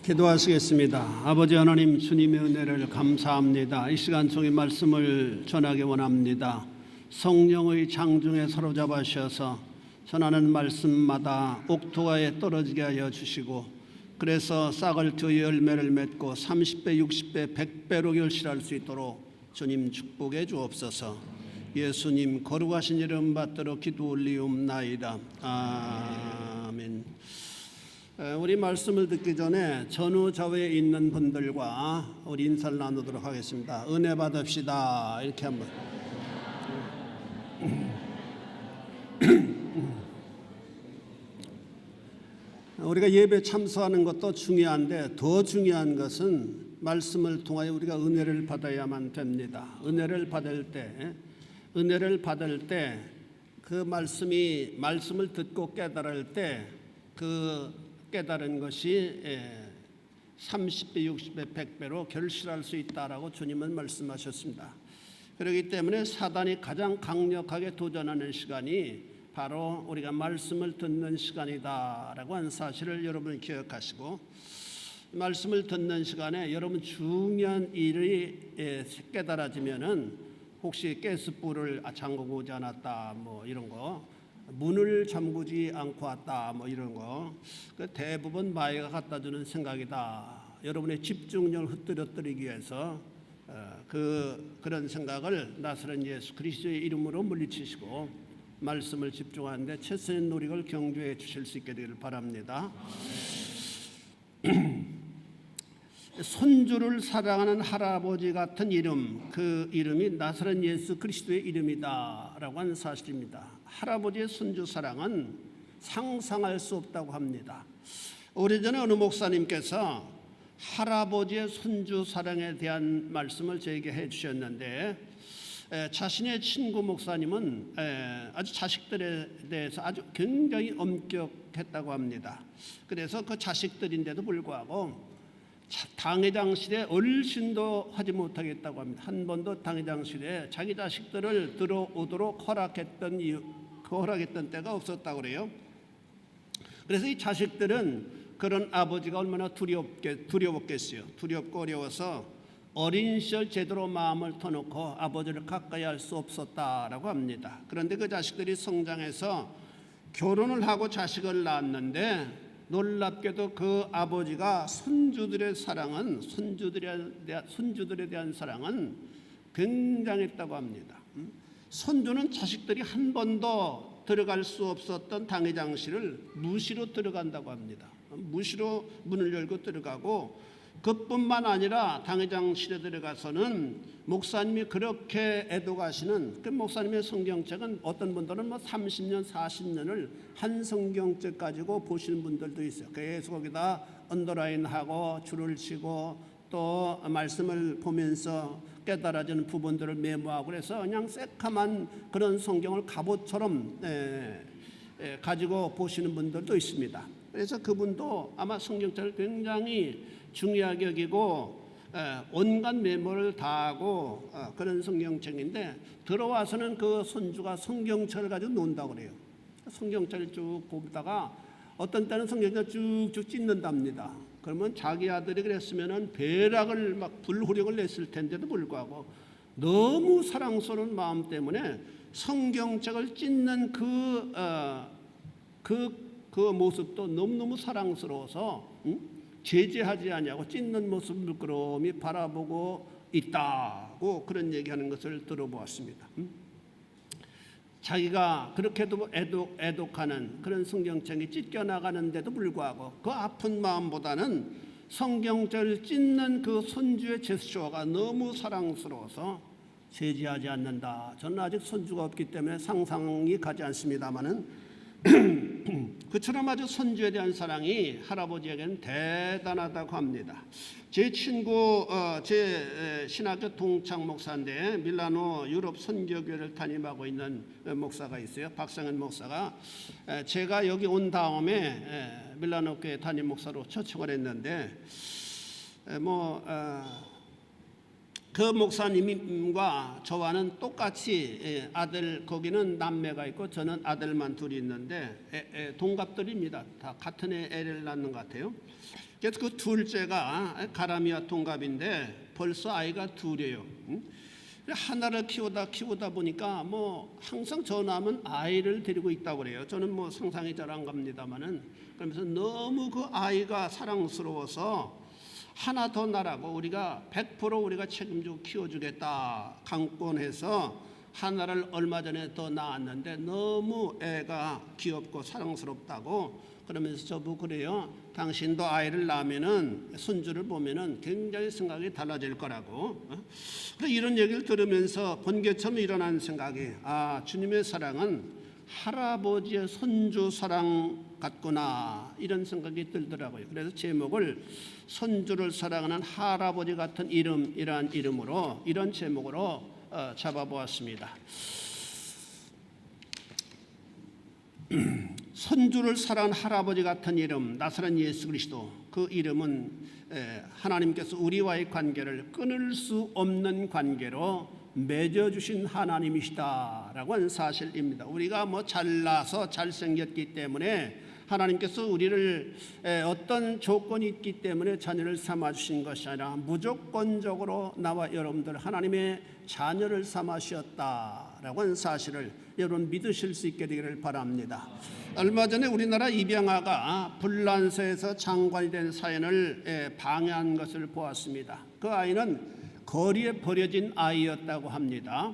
기도하시겠습니다. 아버지 하나님, 주님의 은혜를 감사합니다. 이 시간 속의 말씀을 전하기 원합니다. 성령의 장중에 사로잡으셔서 전하는 말씀마다 옥토가에 떨어지게 하여 주시고, 그래서 싹을 트여 열매를 맺고 30배, 60배, 100배로 결실할 수 있도록 주님 축복해 주옵소서. 예수님 거룩하신 이름 받들어 기도 올리옵나이다. 아멘. 우리 말씀을 듣기 전에 전후좌우에 있는 분들과 우리 인사를 나누도록 하겠습니다. 은혜 받읍시다. 이렇게 한번. 우리가 예배 참석하는 것도 중요한데 더 중요한 것은 말씀을 통하여 우리가 은혜를 받아야만 됩니다. 은혜를 받을 때 그 말씀을 듣고 깨달을 때 그 깨달은 것이 30배, 60배, 100배로 결실할 수 있다라고 주님은 말씀하셨습니다. 그렇기 때문에 사단이 가장 강력하게 도전하는 시간이 바로 우리가 말씀을 듣는 시간이다라고 하는 사실을 여러분 기억하시고, 말씀을 듣는 시간에 여러분 중요한 일이 깨달아지면은 혹시 가스불을 잠그고 오지 않았다 뭐 이런 거, 문을 잠그지 않고 왔다 뭐 이런 거, 대부분 마귀가 갖다 주는 생각이다. 여러분의 집중력을 흩뜨려뜨리기 위해서 그런 생각을 나사렛 예수 그리스도의 이름으로 물리치시고 말씀을 집중하는데 최선의 노력을 경주해 주실 수 있게 되기를 바랍니다. 손주를 사랑하는 할아버지 같은 이름, 그 이름이 나사렛 예수 그리스도의 이름이다라고 하는 사실입니다. 할아버지의 손주 사랑은 상상할 수 없다고 합니다. 오래전에 어느 목사님께서 할아버지의 손주 사랑에 대한 말씀을 저에게 해주셨는데, 자신의 친구 목사님은 아주 자식들에 대해서 아주 굉장히 엄격했다고 합니다. 그래서 그 자식들인데도 불구하고 당회장실에 얼씬도 하지 못하겠다고 합니다. 한 번도 당회장실에 자기 자식들을 들어오도록 허락했던 때가 없었다고 그래요. 그래서 이 자식들은 그런 아버지가 얼마나 두려웠겠어요. 두렵고 어려워서 어린 시절 제대로 마음을 터놓고 아버지를 가까이 할 수 없었다라고 합니다. 그런데 그 자식들이 성장해서 결혼을 하고 자식을 낳았는데, 놀랍게도 그 아버지가 손주들에 대한 사랑은 굉장했다고 합니다. 손주는 자식들이 한 번도 들어갈 수 없었던 당회장실을 무시로 들어간다고 합니다. 무시로 문을 열고 들어가고, 그뿐만 아니라 당회장실에 들어가서는 목사님이 그렇게 애독하시는 그 목사님의 성경책은 어떤 분들은 30년, 40년을 한 성경책 가지고 보시는 분들도 있어요. 계속 거기다 언더라인하고 줄을 치고 또 말씀을 보면서 깨달아지는 부분들을 메모하고, 그래서 그냥 새카만 그런 성경을 갑옷처럼 가지고 보시는 분들도 있습니다. 그래서 그분도 아마 성경책을 굉장히 중요하게 여기고 온갖 메모를 다 하고 그런 성경책인데, 들어와서는 그 손주가 성경책을 가지고 논다고 그래요. 성경책을 쭉 보다가 어떤 때는 성경책을 쭉쭉 찢는답니다. 그러면 자기 아들이 그랬으면은 배락을 막 불호령을 냈을 텐데도 불구하고 너무 사랑스러운 마음 때문에 성경책을 찢는 그 모습도 너무너무 사랑스러워서 제재하지 아니하고 찢는 모습을 물끄러미 바라보고 있다고 그런 얘기하는 것을 들어보았습니다. 자기가 그렇게도 애독하는 그런 성경책이 찢겨나가는데도 불구하고 그 아픈 마음보다는 성경책을 찢는 그 손주의 제스처가 너무 사랑스러워서 제지하지 않는다. 저는 아직 손주가 없기 때문에 상상이 가지 않습니다마는 그처럼 아주 손주에 대한 사랑이 할아버지에게는 대단하다고 합니다. 제 친구, 제 신학교 동창 목사인데 밀라노 유럽 선교교회를 담임하고 있는 목사가 있어요. 박상현 목사가. 제가 여기 온 다음에 밀라노 교회 담임 목사로 초청을 했는데, 그 목사님과 저와는 똑같이 아들, 거기는 남매가 있고 저는 아들만 둘이 있는데 동갑들입니다. 다 같은 애 애를 낳는 것 같아요. 그래서 그 둘째가 가라미와 동갑인데 벌써 아이가 둘이에요. 하나를 키우다 보니까 뭐 항상 전화하면 아이를 데리고 있다고 그래요. 저는 뭐 상상이 잘 안 갑니다만은, 그러면서 너무 그 아이가 사랑스러워서 하나 더 나라고 우리가 100% 우리가 책임지고 키워주겠다 강권해서 하나를 얼마 전에 더 낳았는데 너무 애가 귀엽고 사랑스럽다고 그러면서 저보고 그래요. 당신도 아이를 낳으면은 손주를 보면은 굉장히 생각이 달라질 거라고. 그래서 이런 얘기를 들으면서 번개처럼 일어난 생각이, 주님의 사랑은 할아버지의 손주 사랑 같구나, 이런 생각이 들더라고요. 그래서 제목을 손주를 사랑하는 할아버지 같은 이름이란 이름으로, 이런 제목으로 잡아보았습니다. 손주를 사랑하는 할아버지 같은 이름, 나사렛 예수 그리스도. 그 이름은 하나님께서 우리와의 관계를 끊을 수 없는 관계로 맺어주신 하나님이시다라고 하는 사실입니다. 우리가 뭐 잘나서 잘생겼기 때문에 하나님께서 우리를 어떤 조건이 있기 때문에 자녀를 삼아주신 것이 아니라 무조건적으로 나와 여러분들 하나님의 자녀를 삼으셨다라고 하는 사실을 여러분 믿으실 수 있게 되기를 바랍니다. 얼마 전에 우리나라 입양아가 불란서에서 장관이 된 사연을 방해한 것을 보았습니다. 그 아이는 거리에 버려진 아이였다고 합니다.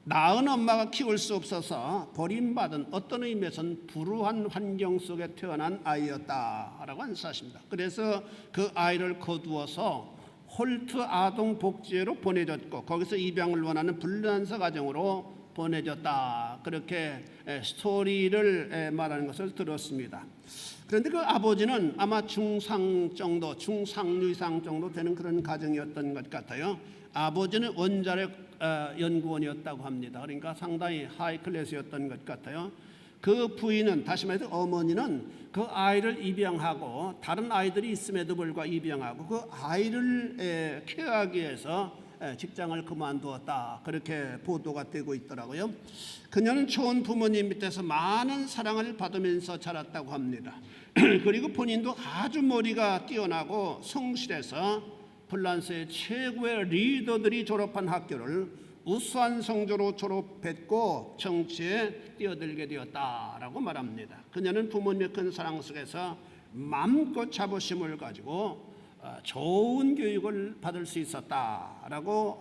낳은 엄마가 키울 수 없어서 버림받은, 어떤 의미에서는 불우한 환경 속에 태어난 아이였다라고 하는 사실입니다. 그래서 그 아이를 거두어서 홀트 아동복지회로 보내졌고 거기서 입양을 원하는 불란서 가정으로 보내졌다, 그렇게 스토리를 말하는 것을 들었습니다. 그런데 그 아버지는 아마 중상 정도, 중상류 이상 정도 되는 그런 가정이었던 것 같아요. 아버지는 원자력 연구원이었다고 합니다. 그러니까 상당히 하이 클래스였던 것 같아요. 그 부인은, 다시 말해서 어머니는 그 아이를 입양하고 다른 아이들이 있음에도 불구하고 입양하고 그 아이를 케어하기 위해서 직장을 그만두었다, 그렇게 보도가 되고 있더라고요. 그녀는 좋은 부모님 밑에서 많은 사랑을 받으면서 자랐다고 합니다. 그리고 본인도 아주 머리가 뛰어나고 성실해서 불란서의 최고의 리더들이 졸업한 학교를 우수한 성적으로 졸업했고 정치에 뛰어들게 되었다라고 말합니다. 그녀는 부모님의 큰 사랑 속에서 마음껏 자부심을 가지고 좋은 교육을 받을 수 있었다라고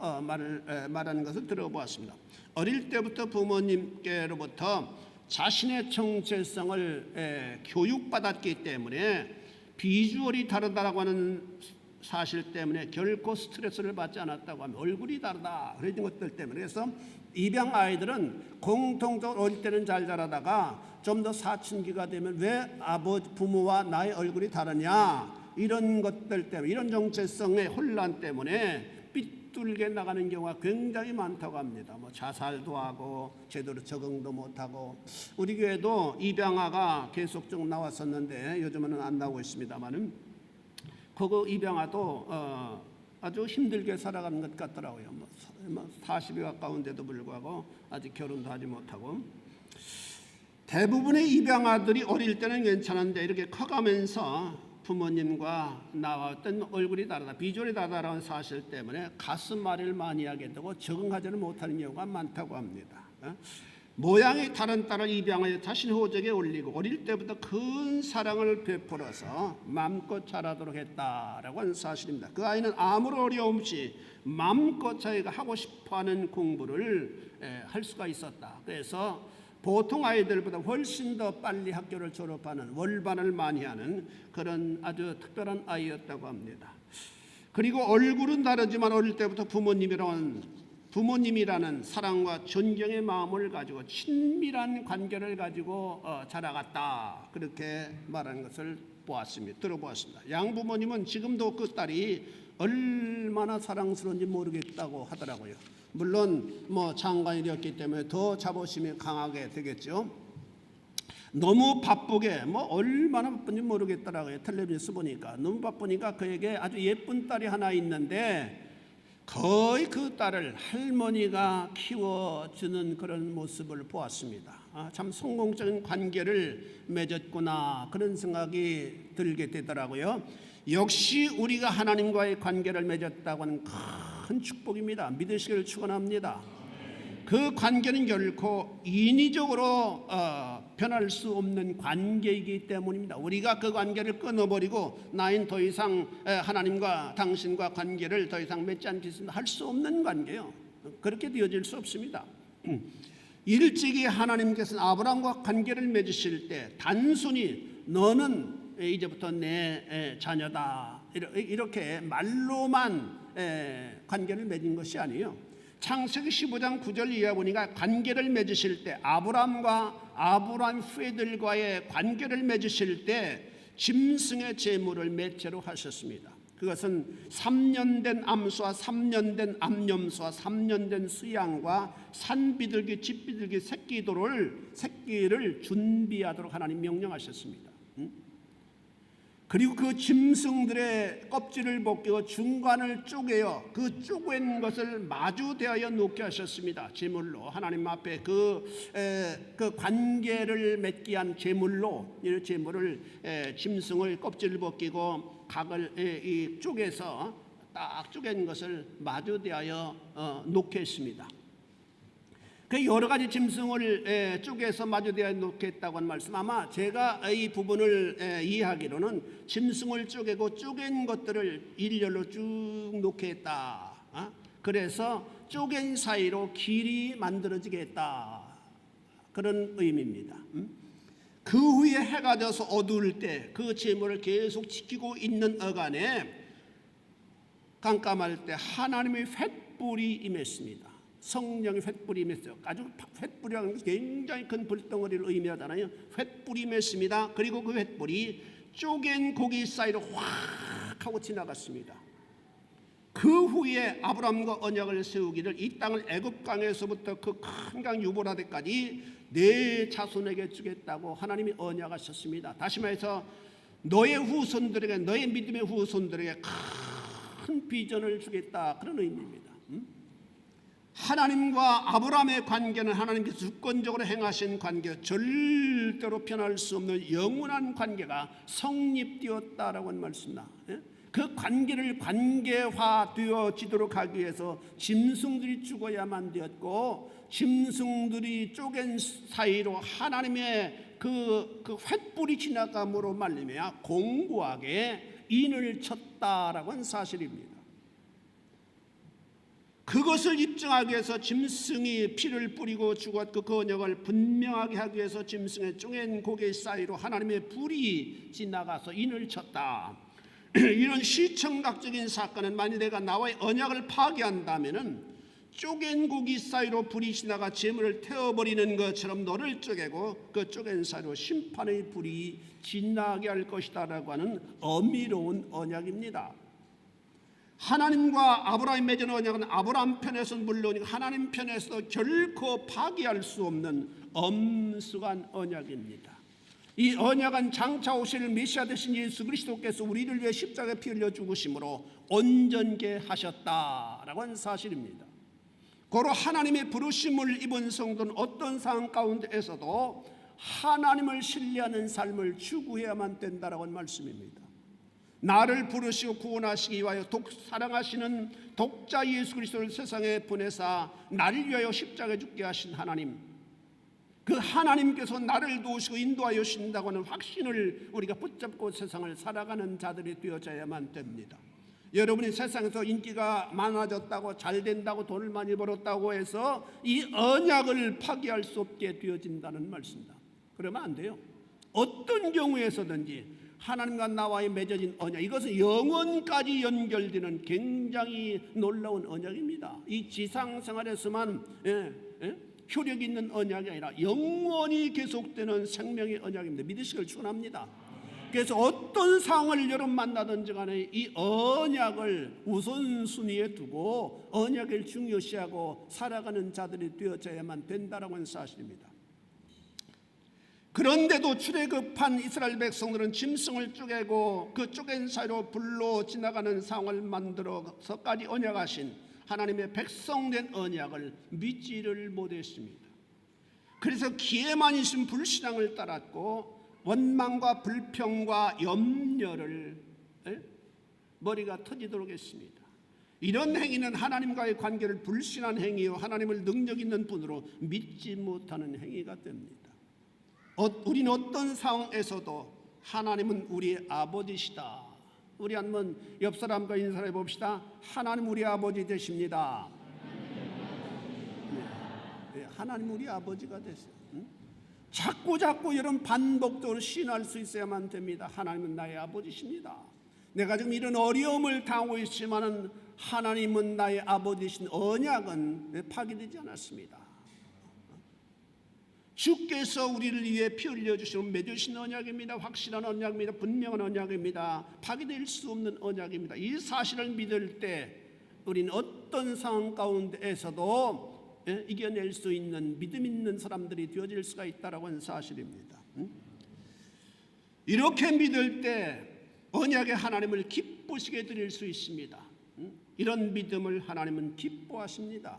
말하는 것을 들어보았습니다. 어릴 때부터 부모님께로부터 자신의 정체성을 교육받았기 때문에 비주얼이 다르다라고 하는 사실 때문에 결코 스트레스를 받지 않았다고 합니다. 얼굴이 다르다, 그런 것들 때문에. 그래서 입양 아이들은 공통적으로 어릴 때는 잘 자라다가 좀 더 사춘기가 되면 왜 부모와 나의 얼굴이 다르냐, 이런 것들 때문에, 이런 정체성의 혼란 때문에 삐뚤게 나가는 경우가 굉장히 많다고 합니다. 뭐 자살도 하고 제대로 적응도 못하고, 우리 교회도 입양아가 계속 좀 나왔었는데 요즘은 안 나오고 있습니다만은, 그거 입양아도 아주 힘들게 살아가는 것 같더라고요. 40이 가까운데도 불구하고 아직 결혼도 하지 못하고. 대부분의 입양아들이 어릴 때는 괜찮은데 이렇게 커가면서 부모님과 나와 어떤 얼굴이 다르다, 비주얼이 다르다는 사실 때문에 가슴앓이를 많이 하게 되고 적응하지는 못하는 경우가 많다고 합니다. 모양이 다른 딸을 입양하여 자신 호적에 올리고 어릴 때부터 큰 사랑을 베풀어서 마음껏 자라도록 했다라고 하는 사실입니다. 그 아이는 아무런 어려움 없이 마음껏 자기가 하고 싶어하는 공부를 할 수가 있었다. 그래서 보통 아이들보다 훨씬 더 빨리 학교를 졸업하는, 월반을 많이 하는 그런 아주 특별한 아이였다고 합니다. 그리고 얼굴은 다르지만 어릴 때부터 부모님이라는 사랑과 존경의 마음을 가지고 친밀한 관계를 가지고 자라갔다, 그렇게 말하는 것을 들어보았습니다. 양부모님은 지금도 그 딸이 얼마나 사랑스러운지 모르겠다고 하더라고요. 물론 뭐 장관이 되었기 때문에 더 자부심이 강하게 되겠죠. 너무 바쁘게, 뭐 얼마나 바쁜지 모르겠더라고요. 텔레비전 보니까 너무 바쁘니까 그에게 아주 예쁜 딸이 하나 있는데 거의 그 딸을 할머니가 키워주는 그런 모습을 보았습니다. 참 성공적인 관계를 맺었구나, 그런 생각이 들게 되더라고요. 역시 우리가 하나님과의 관계를 맺었다고 하는 큰 축복입니다. 믿으시기를 축원합니다. 그 관계는 결코 인위적으로 변할 수 없는 관계이기 때문입니다. 우리가 그 관계를 끊어버리고 나인 더 이상 하나님과 당신과 관계를 더 이상 맺지 않겠습니다 할 수 없는 관계요. 그렇게 되어질 수 없습니다. 일찍이 하나님께서는 아브라함과 관계를 맺으실 때 단순히 너는 이제부터 내 자녀다 이렇게 말로만 관계를 맺은 것이 아니에요. 창세기 15장 9절 이하 보니까 관계를 맺으실 때 아브라함과 아브라함 후예들과의 관계를 맺으실 때 짐승의 제물을 매체로 하셨습니다. 그것은 3년 된 암소와 3년 된 암염소와 3년 된 수양과 산비둘기 집비둘기 새끼를 준비하도록 하나님 명령하셨습니다. 그리고 그 짐승들의 껍질을 벗기고 중간을 쪼개어 그 쪼갠 것을 마주 대하여 놓게 하셨습니다. 제물로 하나님 앞에 그 관계를 맺기 위한 제물로 이 제물을 짐승을 껍질을 벗기고 각을 쪼개서 딱 쪼갠 것을 마주 대하여 놓게 했습니다. 그 여러 가지 짐승을 쪼개서 마주대하여 놓겠다고 한 말씀, 아마 제가 이 부분을 이해하기로는 짐승을 쪼개고 쪼갠 것들을 일렬로 쭉 놓게 했다. 그래서 쪼갠 사이로 길이 만들어지게 했다. 그런 의미입니다. 그 후에 해가 져서 어두울 때 그 제물을 계속 지키고 있는 어간에 깜깜할 때 하나님의 횃불이 임했습니다. 성령의 횃불이 임했어요. 아주 횃불이라는 것은 굉장히 큰 불덩어리를 의미하잖아요. 횃불이 임했습니다. 그리고 그 횃불이 쪼갠 고기 사이로 확 하고 지나갔습니다. 그 후에 아브라함과 언약을 세우기를 이 땅을 애굽 강에서부터 그 큰 강 유보라데까지 내 자손에게 주겠다고 하나님이 언약하셨습니다. 다시 말해서 너의 후손들에게, 너의 믿음의 후손들에게 큰 비전을 주겠다, 그런 의미입니다. 하나님과 아브라함의 관계는 하나님께서 주권적으로 행하신 관계, 절대로 변할 수 없는 영원한 관계가 성립되었다라고 하는 말씀입니다. 그 관계를 관계화되어지도록 하기 위해서 짐승들이 죽어야만 되었고, 짐승들이 쪼갠 사이로 하나님의 그 횃불이 지나감으로 말미암아 공고하게 인을 쳤다라고 하는 사실입니다. 그것을 입증하기 위해서 짐승이 피를 뿌리고 죽었고 그 언약을 분명하게 하기 위해서 짐승의 쪼갠 고개 사이로 하나님의 불이 지나가서 인을 쳤다. 이런 시청각적인 사건은 만일 내가 나와의 언약을 파괴한다면은 쪼갠 고기 사이로 불이 지나가 재물을 태워버리는 것처럼 너를 쪼개고 그 쪼갠 사이로 심판의 불이 지나게 할 것이다라고 하는 엄밀로운 언약입니다. 하나님과 아브라함이 맺은 언약은 아브라함 편에서는 물론 하나님 편에서도 결코 파기할 수 없는 엄숙한 언약입니다. 이 언약은 장차 오실 메시아 되신 예수 그리스도께서 우리를 위해 십자가에 피 흘려 죽으심으로 온전케 하셨다라고 하는 사실입니다. 고로 하나님의 부르심을 입은 성도는 어떤 상황 가운데에서도 하나님을 신뢰하는 삶을 추구해야만 된다라고 하는 말씀입니다. 나를 부르시고 구원하시기 위하여 사랑하시는 독자 예수 그리스도를 세상에 보내사 나를 위하여 십자가에 죽게 하신 하나님, 그 하나님께서 나를 도우시고 인도하여 주신다고 하는 확신을 우리가 붙잡고 세상을 살아가는 자들이 되어져야만 됩니다. 여러분이 세상에서 인기가 많아졌다고 잘 된다고 돈을 많이 벌었다고 해서 이 언약을 파기할 수 없게 되어진다는 말씀입니다. 그러면 안 돼요. 어떤 경우에서든지 하나님과 나와의 맺어진 언약, 이것은 영원까지 연결되는 굉장히 놀라운 언약입니다. 이 지상생활에서만 효력 있는 언약이 아니라 영원히 계속되는 생명의 언약입니다. 믿으시길 축원합니다. 그래서 어떤 상황을 여러분 만나든지 간에 이 언약을 우선순위에 두고 언약을 중요시하고 살아가는 자들이 되어져야만 된다라고 하는 사실입니다. 그런데도 출애굽한 이스라엘 백성들은 짐승을 쪼개고 그 쪼갠 사이로 불로 지나가는 상황을 만들어서까지 언약하신 하나님의 백성된 언약을 믿지를 못했습니다. 그래서 기회만이신 불신앙을 따랐고 원망과 불평과 염려를 머리가 터지도록 했습니다. 이런 행위는 하나님과의 관계를 불신한 행위요 하나님을 능력 있는 분으로 믿지 못하는 행위가 됩니다. 우리는 어떤 상황에서도 하나님은 우리의 아버지시다. 우리 한번 옆 사람과 인사해 봅시다. 하나님 우리 아버지 되십니다. 네, 하나님 우리 아버지가 되세요. 자꾸 이런 반복적으로 신할 수 있어야만 됩니다. 하나님은 나의 아버지십니다. 내가 지금 이런 어려움을 당하고 있지만은 하나님은 나의 아버지신 언약은 파기되지 않았습니다. 주께서 우리를 위해 피 흘려주시고 맺으신 언약입니다. 확실한 언약입니다. 분명한 언약입니다. 파기될 수 없는 언약입니다. 이 사실을 믿을 때 우리는 어떤 상황 가운데에서도 이겨낼 수 있는 믿음 있는 사람들이 되어질 수가 있다라고 하는 사실입니다. 이렇게 믿을 때 언약의 하나님을 기쁘시게 드릴 수 있습니다. 이런 믿음을 하나님은 기뻐하십니다.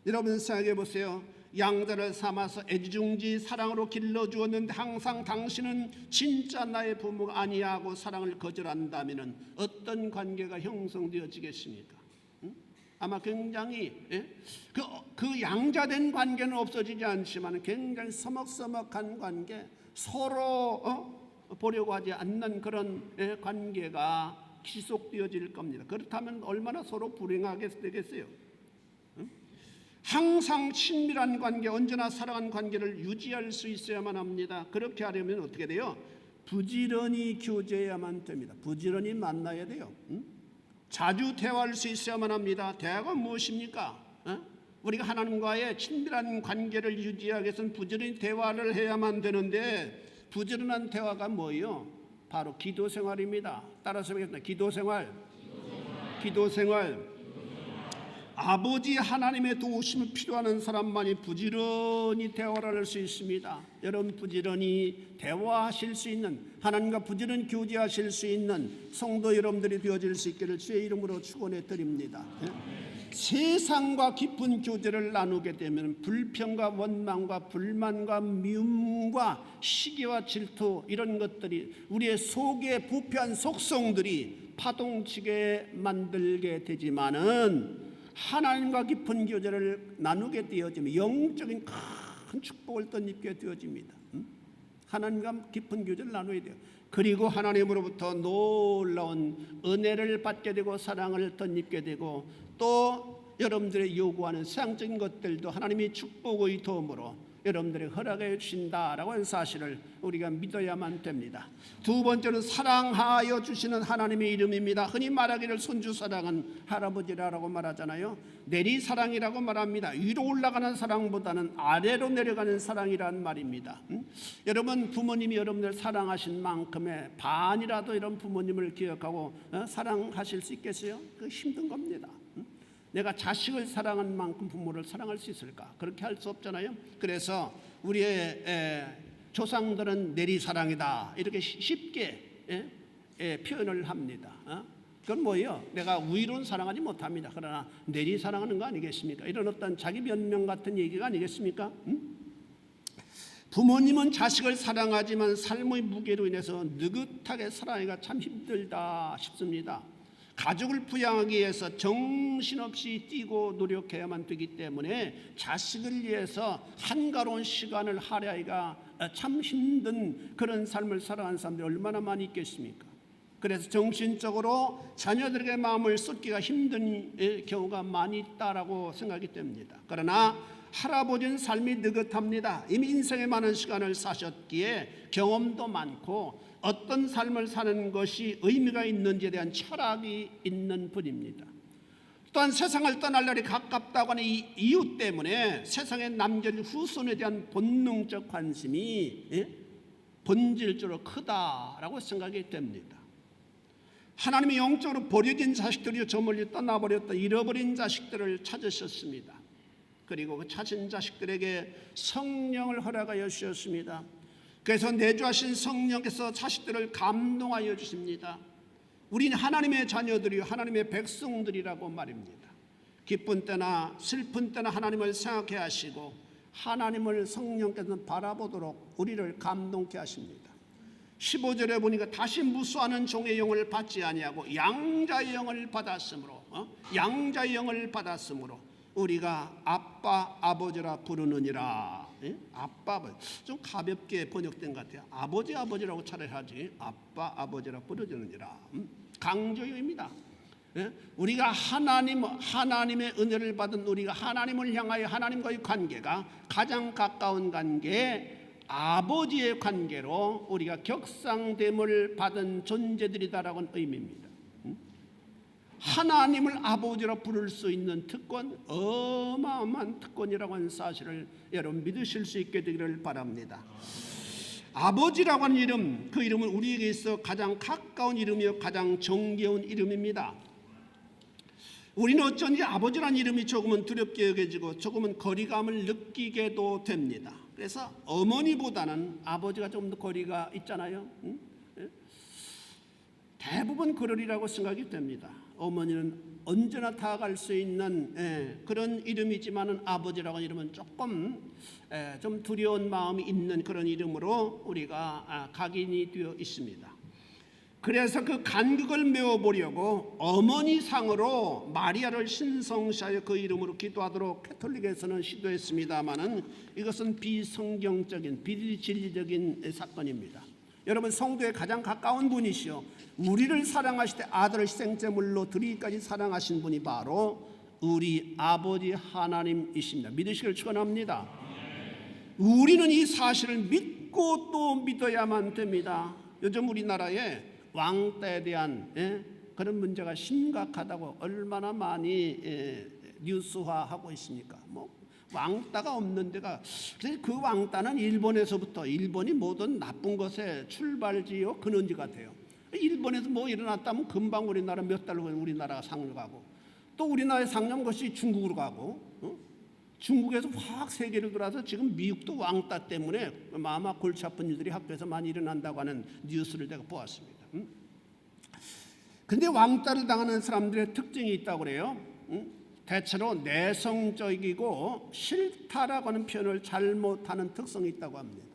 여러분 생각해 보세요. 양자를 삼아서 애지중지 사랑으로 길러주었는데 항상 당신은 진짜 나의 부모가 아니하고 사랑을 거절한다면 어떤 관계가 형성되어지겠습니까? 아마 굉장히 그 양자된 관계는 없어지지 않지만 굉장히 서먹서먹한 관계, 서로 보려고 하지 않는 그런 관계가 지속되어질 겁니다. 그렇다면 얼마나 서로 불행하게 되겠어요? 항상 친밀한 관계, 언제나 사랑하는 관계를 유지할 수 있어야만 합니다. 그렇게 하려면 어떻게 돼요? 부지런히 교제해야만 됩니다. 부지런히 만나야 돼요. 자주 대화할 수 있어야만 합니다. 대화가 무엇입니까? 우리가 하나님과의 친밀한 관계를 유지하기 위해서는 부지런히 대화를 해야만 되는데 부지런한 대화가 뭐예요? 바로 기도 생활입니다. 따라서 하겠습니다. 기도 생활. 아버지 하나님의 도우심이 필요한 사람만이 부지런히 대화를 할 수 있습니다. 여러분 부지런히 대화하실 수 있는, 하나님과 부지런히 교제하실 수 있는 성도 여러분들이 되어질 수 있기를 주의 이름으로 축원해 드립니다. 세상과 깊은 교제를 나누게 되면 불평과 원망과 불만과 미움과 시기와 질투 이런 것들이 우리의 속에 부패한 속성들이 파동치게 만들게 되지만은 하나님과 깊은 교제를 나누게 되어지면 영적인 큰 축복을 덧입게 되어집니다. 하나님과 깊은 교제를 나누어야 돼요. 그리고 하나님으로부터 놀라운 은혜를 받게 되고 사랑을 덧입게 되고 또 여러분들의 요구하는 세상적인 것들도 하나님이 축복의 도움으로 여러분들이 허락해 주신다라고 하는 사실을 우리가 믿어야만 됩니다. 두 번째는 사랑하여 주시는 하나님의 이름입니다. 흔히 말하기를 손주 사랑은 할아버지라고 말하잖아요. 내리사랑이라고 말합니다. 위로 올라가는 사랑보다는 아래로 내려가는 사랑이란 말입니다. 여러분 부모님이 여러분들 사랑하신 만큼의 반이라도 이런 부모님을 기억하고 사랑하실 수 있겠어요? 그 힘든 겁니다. 내가 자식을 사랑한 만큼 부모를 사랑할 수 있을까? 그렇게 할 수 없잖아요. 그래서 우리의 조상들은 내리사랑이다 이렇게 쉽게 표현을 합니다. 그건 뭐예요? 내가 위로는 사랑하지 못합니다. 그러나 내리사랑하는 거 아니겠습니까? 이런 어떤 자기 변명 같은 얘기가 아니겠습니까? 부모님은 자식을 사랑하지만 삶의 무게로 인해서 느긋하게 살아가기가 참 힘들다 싶습니다. 가족을 부양하기 위해서 정신없이 뛰고 노력해야만 되기 때문에 자식을 위해서 한가로운 시간을 할애하기가 참 힘든 그런 삶을 살아가는 사람들이 얼마나 많이 있겠습니까? 그래서 정신적으로 자녀들에게 마음을 쏟기가 힘든 경우가 많이 있다라고 생각이 됩니다. 그러나 할아버지는 삶이 느긋합니다. 이미 인생에 많은 시간을 사셨기에 경험도 많고 어떤 삶을 사는 것이 의미가 있는지에 대한 철학이 있는 분입니다. 또한 세상을 떠날 날이 가깝다고 하는 이 이유 때문에 세상에 남겨진 후손에 대한 본능적 관심이 본질적으로 크다라고 생각이 됩니다. 하나님이 영적으로 버려진 자식들이 저 멀리 떠나버렸다 잃어버린 자식들을 찾으셨습니다. 그리고 그 찾은 자식들에게 성령을 허락하여 주셨습니다. 그래서 내주하신 성령께서 자식들을 감동하여 주십니다. 우리는 하나님의 자녀들이요 하나님의 백성들이라고 말입니다. 기쁜 때나 슬픈 때나 하나님을 생각해 하시고 하나님을 성령께서는 바라보도록 우리를 감동케 하십니다. 15절에 보니까 다시 무수하는 종의 영을 받지 아니하고 양자의 영을 받았으므로 양자의 영을 받았으므로 우리가 아빠 아버지라 부르느니라. 아빠 아버지 좀 가볍게 번역된 것 같아요. 아버지라고 차라리 하지 아빠 아버지라 부르느니라. 강조입니다. 우리가 하나님의 은혜를 받은 우리가 하나님을 향하여 하나님과의 관계가 가장 가까운 관계, 아버지의 관계로 우리가 격상됨을 받은 존재들이다라는 의미입니다. 하나님을 아버지로 부를 수 있는 특권, 어마어마한 특권이라고 하는 사실을 여러분 믿으실 수 있게 되기를 바랍니다. 아버지라고 하는 이름, 그 이름은 우리에게 있어 가장 가까운 이름이요 가장 정겨운 이름입니다. 우리는 어쩐지 아버지라는 이름이 조금은 두렵게 여겨지고 조금은 거리감을 느끼게도 됩니다. 그래서 어머니보다는 아버지가 좀 더 거리가 있잖아요. 대부분 그러리라고 생각이 됩니다. 어머니는 언제나 다가갈 수 있는 그런 이름이지만은 아버지라고 하는 이름은 조금 좀 두려운 마음이 있는 그런 이름으로 우리가 각인이 되어 있습니다. 그래서 그 간극을 메워보려고 어머니 상으로 마리아를 신성시하여 그 이름으로 기도하도록 가톨릭에서는 시도했습니다마는 이것은 비성경적인 비진리적인 사건입니다. 여러분, 성도의 가장 가까운 분이시요 우리를 사랑하실 때 아들을 희생제물로 드리기까지 사랑하신 분이 바로 우리 아버지 하나님이십니다. 믿으시길 축원합니다. 우리는 이 사실을 믿고 또 믿어야만 됩니다. 요즘 우리나라에 왕따에 대한 그런 문제가 심각하다고 얼마나 많이 뉴스화하고 있습니까? 왕따가 없는 데가, 그 왕따는 일본에서부터, 일본이 모든 나쁜 것의 출발지요 근원지 같아요. 일본에서 뭐 일어났다면 금방 우리나라 몇 달 후에 우리나라가 상륙하고, 또 우리나라에 상륙한 것이 중국으로 가고, 중국에서 확 세계를 돌아서 지금 미국도 왕따 때문에 아마 골치 아픈 일들이 학교에서 많이 일어난다고 하는 뉴스를 내가 보았습니다. 근데 왕따를 당하는 사람들의 특징이 있다고 그래요. 대체로 내성적이고 싫다라고 하는 표현을 잘못하는 특성이 있다고 합니다.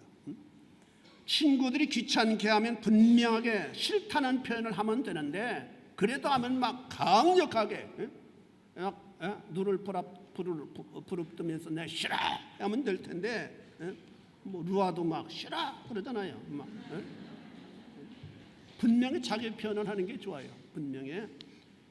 친구들이 귀찮게 하면 분명하게 싫다는 표현을 하면 되는데, 그래도 하면 막 강력하게 눈을 부릅뜨면서 내 싫어 하면 될 텐데, 루아도 막 싫어 그러잖아요. 분명히 자기 표현을 하는 게 좋아요. 분명히.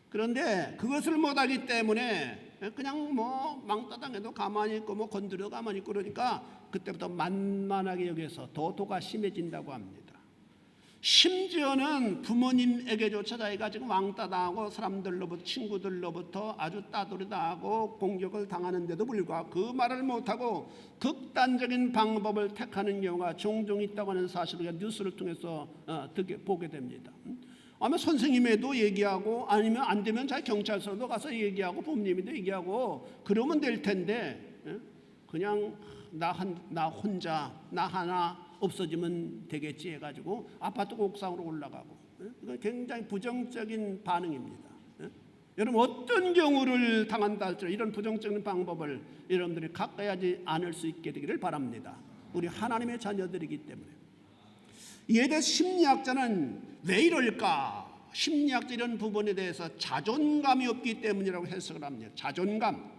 그런데 그것을 못하기 때문에 그냥 망따당해도 가만히 있고 건드려 가만히 있고 그러니까 그때부터 만만하게 여기서 도가 심해진다고 합니다. 심지어는 부모님에게조차 자기가 지금 왕따당하고 사람들로부터, 친구들로부터 아주 따돌이당하고 공격을 당하는데도 불구하고 그 말을 못하고 극단적인 방법을 택하는 경우가 종종 있다고 하는 사실을 우리가 뉴스를 통해서 보게 됩니다. 아마 선생님에도 얘기하고, 아니면 안 되면 자기 경찰서도 가서 얘기하고, 부모님에도 얘기하고 그러면 될 텐데, 그냥 나 혼자, 나 하나 없어지면 되겠지 해가지고 아파트 옥상으로 올라가고, 이건 굉장히 부정적인 반응입니다. 여러분, 어떤 경우를 당한다 할지라도 이런 부정적인 방법을 여러분들이 가까이 하지 않을 수 있게 되기를 바랍니다. 우리 하나님의 자녀들이기 때문에. 이에 대해서 심리학자는 왜 이럴까? 심리학자 이런 부분에 대해서 자존감이 없기 때문이라고 해석을 합니다. 자존감.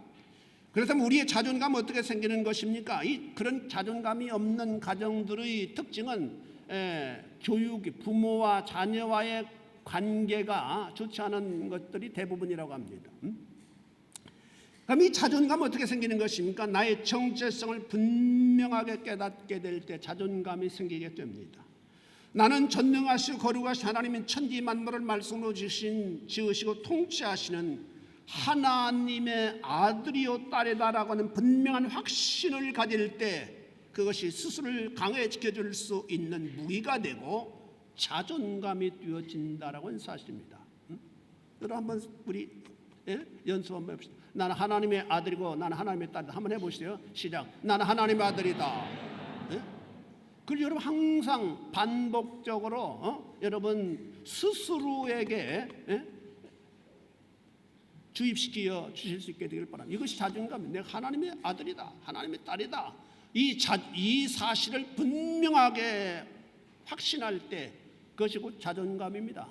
그렇다면 우리의 자존감은 어떻게 생기는 것입니까? 그런 자존감이 없는 가정들의 특징은 교육이, 부모와 자녀와의 관계가 좋지 않은 것들이 대부분이라고 합니다. 그럼 이 자존감은 어떻게 생기는 것입니까? 나의 정체성을 분명하게 깨닫게 될 때 자존감이 생기게 됩니다. 나는 전능하시고 거룩하신 하나님인 천지 만물을 말씀으로 지으시고 통치하시는 하나님의 아들이요 딸이다라고 하는 분명한 확신을 가질 때 그것이 스스로를 강해지켜줄 수 있는 무기가 되고 자존감이 되어진다라고 하는 사실입니다. 여러분, 한번 우리 연습 한번 해봅시다. 나는 하나님의 아들이고 나는 하나님의 딸이다. 한번 해보세요. 시작. 나는 하나님의 아들이다. 그리고 여러분 항상 반복적으로 여러분 스스로에게 주입시켜 주실 수 있게 되길 바랍니다. 이것이 자존감입니다. 내가 하나님의 아들이다, 하나님의 딸이다. 이 사실을 분명하게 확신할 때 그것이 곧 자존감입니다.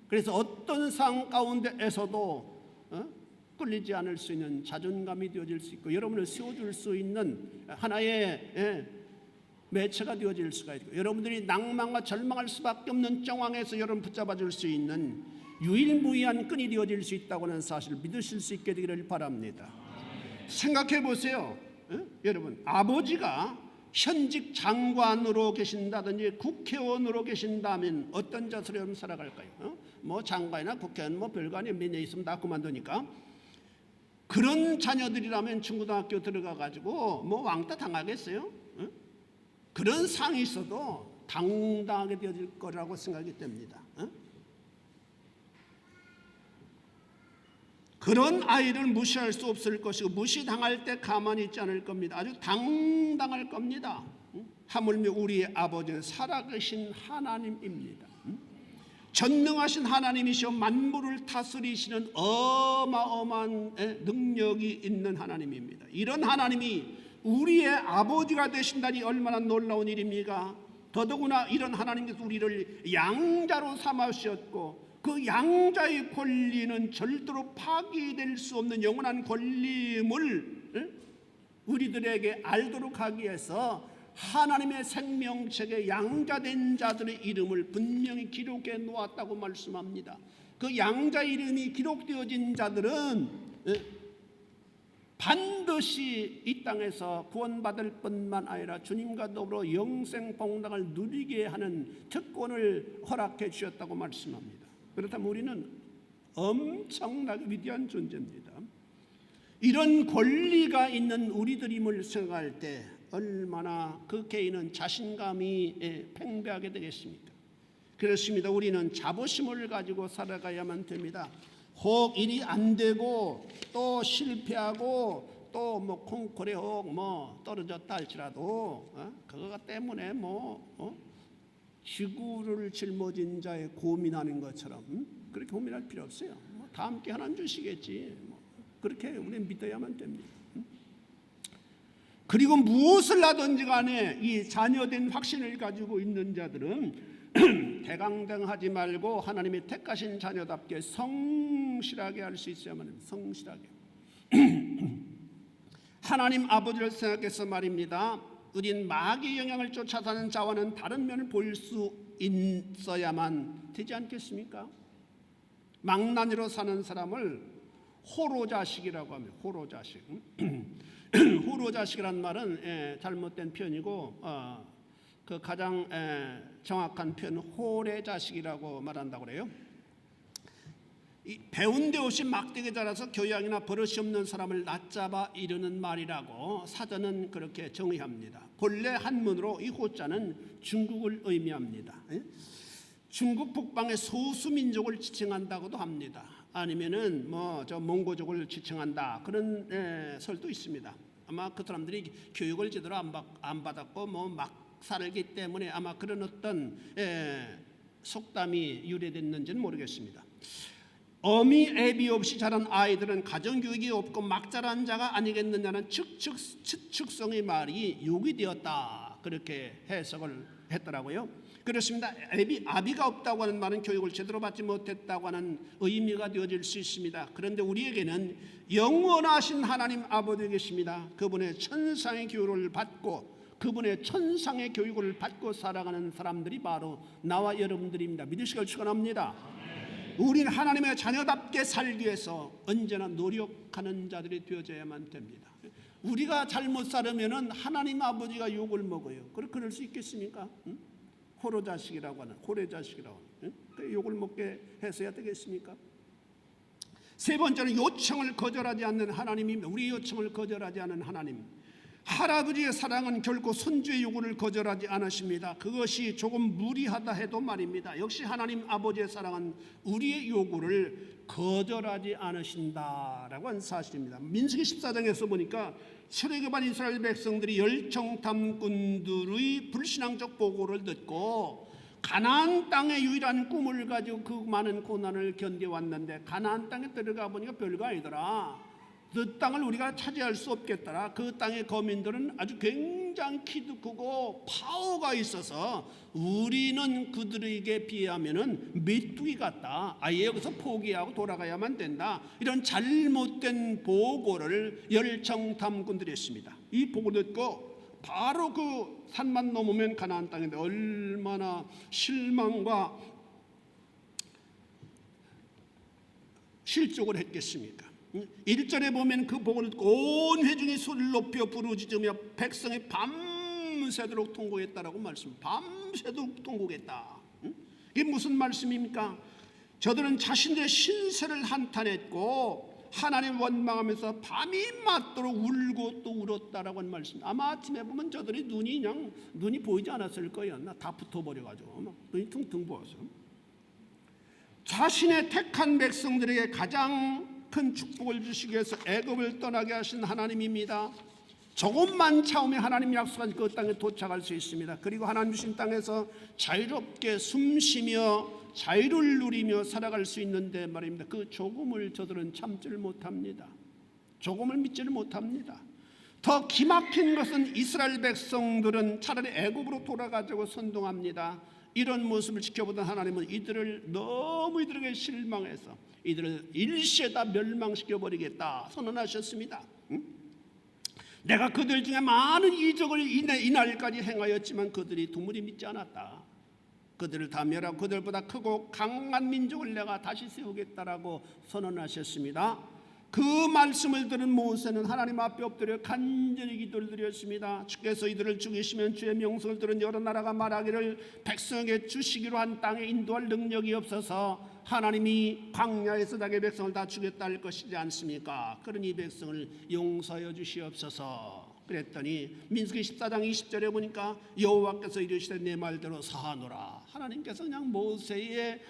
그래서 어떤 상황 가운데에서도 끌리지 않을 수 있는 자존감이 되어질 수 있고 여러분을 세워줄 수 있는 하나의 매체가 되어질 수가 있고 여러분들이 낭만과 절망할 수밖에 없는 정황에서 여러분 붙잡아 줄 수 있는 유일무이한 끈이 되어질 수 있다고 하는 사실을 믿으실 수 있게 되기를 바랍니다. 생각해 보세요. 여러분, 아버지가 현직 장관으로 계신다든지 국회의원으로 계신다면 어떤 자세로 여러분 살아갈까요? 뭐 장관이나 국회의원 뭐 별거 아니에요. 몇 년 있으면 다 그만두니까. 그런 자녀들이라면 중고등학교 들어가 가지고 뭐 왕따 당하겠어요? 그런 상이 있어도 당당하게 되어질 거라고 생각이 됩니다. 그런 아이를 무시할 수 없을 것이고 무시당할 때 가만히 있지 않을 겁니다. 아주 당당할 겁니다. 하물며 우리의 아버지는 살아계신 하나님입니다. 전능하신 하나님이시오 만물을 다스리시는 어마어마한 능력이 있는 하나님입니다. 이런 하나님이 우리의 아버지가 되신다니 얼마나 놀라운 일입니까? 더더구나 이런 하나님께서 우리를 양자로 삼으셨고 그 양자의 권리는 절대로 파기될 수 없는 영원한 권리임을 우리들에게 알도록 하기 위해서 하나님의 생명책에 양자된 자들의 이름을 분명히 기록해 놓았다고 말씀합니다. 그 양자 이름이 기록되어진 자들은 반드시 이 땅에서 구원받을 뿐만 아니라 주님과 더불어 영생 복락을 누리게 하는 특권을 허락해 주셨다고 말씀합니다. 그렇다면 우리는 엄청나게 위대한 존재입니다. 이런 권리가 있는 우리들임을 생각할 때 얼마나 그 개인은 자신감이 팽배하게 되겠습니까? 그렇습니다. 우리는 자부심을 가지고 살아가야만 됩니다. 혹 일이 안 되고 또 실패하고 또 뭐 콩쿠르에 혹 뭐 떨어졌다 할지라도 그거 때문에 지구를 짊어진 자의 고민하는 것처럼 그렇게 고민할 필요 없어요. 다 함께 하나님 주시겠지. 그렇게 우리는 믿어야만 됩니다. 그리고 무엇을 하든지 간에 이 자녀된 확신을 가지고 있는 자들은 대강당하지 말고 하나님이 택하신 자녀답게 성실하게 할 수 있어야만 합니다. 성실하게. 하나님 아버지를 생각해서 말입니다. 우린 마귀의 영향을 쫓아 사는 자와는 다른 면을 볼 수 있어야만 되지 않겠습니까? 망나니로 사는 사람을 호로자식이라고 합니다. 호로자식. 호로자식이란 말은 잘못된 표현이고 그 가장 정확한 표현은 호래자식이라고 말한다고 그래요. 배운 데 없이 막대기 자라서 교양이나 버릇이 없는 사람을 낮잡아 이르는 말이라고 사전은 그렇게 정의합니다. 본래 한문으로 이 호자는 중국을 의미합니다. 중국 북방의 소수민족을 지칭한다고도 합니다. 아니면은 저 몽고족을 지칭한다 그런 설도 있습니다. 아마 그 사람들이 교육을 제대로 안 받았고 막 살기 때문에 아마 그런 어떤 속담이 유래됐는지는 모르겠습니다. 어미 애비 없이 자란 아이들은 가정교육이 없고 막 자란 자가 아니겠느냐는 추측성의 말이 욕이 되었다 그렇게 해석을 했더라고요. 그렇습니다. 아비가 없다고 하는 말은 교육을 제대로 받지 못했다고 하는 의미가 되어질 수 있습니다. 그런데 우리에게는 영원하신 하나님 아버지 계십니다. 그분의 천상의 교육을 받고 그분의 천상의 교육을 받고 살아가는 사람들이 바로 나와 여러분들입니다. 믿으시길 축원합니다. 우리는 하나님의 자녀답게 살기 위해서 언제나 노력하는 자들이 되어져야만 됩니다. 우리가 잘못 살으면 하나님 아버지가 욕을 먹어요. 그럴 수 있겠습니까? 호로자식이라고 하는 호래자식이라고 하는 그 욕을 먹게 해서야 되겠습니까? 세 번째는 요청을 거절하지 않는 하나님입니다. 우리 요청을 거절하지 않는 하나님. 할아버지의 사랑은 결코 손주의 요구를 거절하지 않으십니다. 그것이 조금 무리하다 해도 말입니다. 역시 하나님 아버지의 사랑은 우리의 요구를 거절하지 않으신다라고 하는 사실입니다. 민수기 14장에서 보니까 출애굽한 이스라엘 백성들이 열정탐꾼들의 불신앙적 보고를 듣고 가나안 땅의 유일한 꿈을 가지고 그 많은 고난을 견뎌왔는데 가나안 땅에 들어가 보니까 별거 아니더라. 그 땅을 우리가 차지할 수 없겠더라. 그 땅의 거민들은 아주 굉장히 키도 크고 파워가 있어서 우리는 그들에게 비하면은 메뚜기 같다. 아예 여기서 포기하고 돌아가야만 된다. 이런 잘못된 보고를 열정탐꾼들이 했습니다. 이 보고를 듣고 바로 그 산만 넘으면 가나안 땅인데 얼마나 실망과 실족을 했겠습니까? 1절에 보면 그 복을 듣고 온 회중이 소리를 높여 부르짖으며 백성이 밤새도록 통곡했다라고 말씀. 밤새도록 통곡했다. 이게 무슨 말씀입니까? 저들은 자신들의 신세를 한탄했고 하나님 원망하면서 밤이 맞도록 울고 또 울었다라고 하는 말씀. 아마 아침에 보면 저들이 눈이 보이지 않았을 거예요. 다 붙어버려가지고 눈이 퉁퉁 부어서. 자신의 택한 백성들에게 가장 큰 축복을 주시기 위해서 애굽을 떠나게 하신 하나님입니다. 조금만 참으면 하나님 약속한 그 땅에 도착할 수 있습니다. 그리고 하나님 주신 땅에서 자유롭게 숨쉬며 자유를 누리며 살아갈 수 있는데 말입니다. 그 조금을 저들은 참지를 못합니다. 조금을 믿지를 못합니다. 더 기막힌 것은 이스라엘 백성들은 차라리 애굽으로 돌아가자고 선동합니다. 이런 모습을 지켜보던 하나님은 이들에게 실망해서 이들을 일시에 다 멸망시켜버리겠다 선언하셨습니다. 내가 그들 중에 많은 이적을 이날까지 행하였지만 그들이 도무지 믿지 않았다. 그들을 다 멸하고 그들보다 크고 강한 민족을 내가 다시 세우겠다라고 선언하셨습니다. 그 말씀을 들은 모세는 하나님 앞에 엎드려 간절히 기도를 드렸습니다. 주께서 이들을 죽이시면 주의 명성을 들은 여러 나라가 말하기를 백성에게 주시기로 한 땅에 인도할 능력이 없어서 하나님이 광야에서 자기 백성을 다 죽였다 할 것이지 않습니까? 그러니 이 백성을 용서하여 주시옵소서. 그랬더니 민수기 14장 20절에 보니까 여호와께서 이르시되 내 말대로 사하노라. 하나님께서 그냥 모세의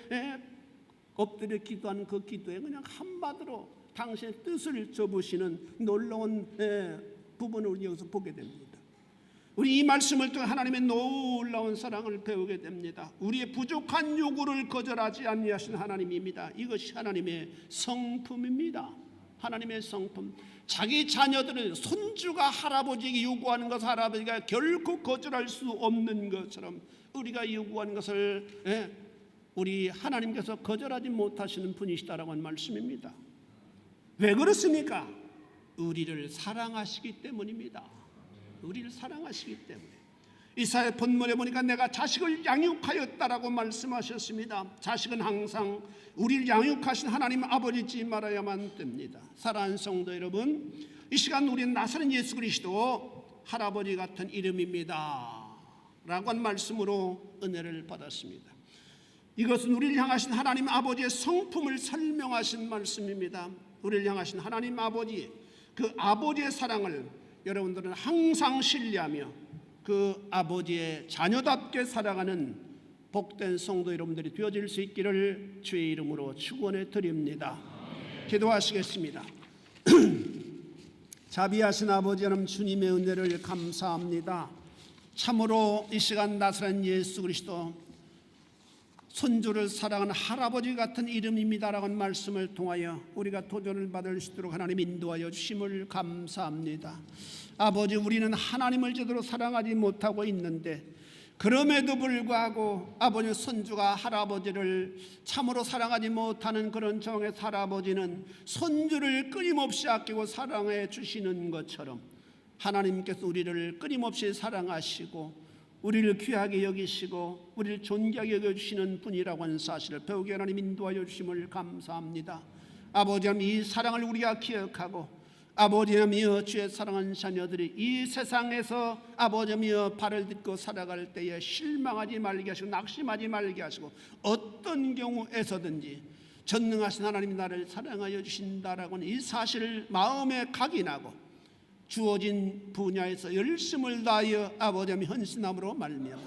엎드려 기도하는 그 기도에 그냥 한마디로 당신의 뜻을 접으시는 놀라운 부분을 우리 여기서 보게 됩니다. 우리 이 말씀을 통해 하나님의 놀라운 사랑을 배우게 됩니다. 우리의 부족한 요구를 거절하지 아니하신 하나님입니다. 이것이 하나님의 성품입니다. 하나님의 성품. 자기 자녀들을 손주가 할아버지에게 요구하는 것을 할아버지가 결코 거절할 수 없는 것처럼 우리가 요구하는 것을 우리 하나님께서 거절하지 못하시는 분이시다라고 하는 말씀입니다. 왜 그렇습니까? 우리를 사랑하시기 때문입니다. 우리를 사랑하시기 때문에. 이사야 본문에 보니까 내가 자식을 양육하였다라고 말씀하셨습니다. 자식은 항상 우리를 양육하신 하나님 아버지지 말아야만 됩니다. 사랑하는 성도 여러분, 이 시간 우리는 나사렛 예수 그리스도 할아버지 같은 이름입니다 라고 한 말씀으로 은혜를 받았습니다. 이것은 우리를 향하신 하나님 아버지의 성품을 설명하신 말씀입니다. 우리를 향하신 하나님 아버지, 그 아버지의 사랑을 여러분들은 항상 신뢰하며 그 아버지의 자녀답게 살아가는 복된 성도 여러분들이 되어질 수 있기를 주의 이름으로 축원해 드립니다. 기도하시겠습니다. 자비하신 아버지 하나님, 주님의 은혜를 감사합니다. 참으로 이 시간 나사렛 예수 그리스도 손주를 사랑하는 할아버지 같은 이름입니다라고 하는 말씀을 통하여 우리가 도전을 받을 수 있도록 하나님 인도하여 주심을 감사합니다. 아버지, 우리는 하나님을 제대로 사랑하지 못하고 있는데 그럼에도 불구하고 아버지, 손주가 할아버지를 참으로 사랑하지 못하는 그런 정의 할아버지는 손주를 끊임없이 아끼고 사랑해 주시는 것처럼 하나님께서 우리를 끊임없이 사랑하시고 우리를 귀하게 여기시고 우리를 존귀하게 여겨주시는 분이라고 하는 사실을 배우게 하나님 인도하여 주심을 감사합니다. 아버지 하나님, 이 사랑을 우리가 기억하고 아버지 하나님, 주의 사랑하는 자녀들이 이 세상에서 아버지 하나님 발을 딛고 살아갈 때에 실망하지 말게 하시고 낙심하지 말게 하시고 어떤 경우에서든지 전능하신 하나님이 나를 사랑하여 주신다라고 하는 이 사실을 마음에 각인하고 주어진 분야에서 열심을 다하여 아버지 하나님 헌신함으로 말미암아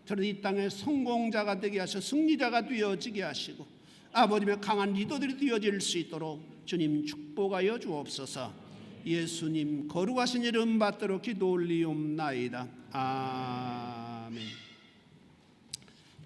저는 이 땅의 성공자가 되게 하셔 승리자가 되어지게 하시고 아버지의 강한 리더들이 되어질 수 있도록 주님 축복하여 주옵소서. 예수님 거룩하신 이름 받들어 기도 올리옵나이다. 아멘.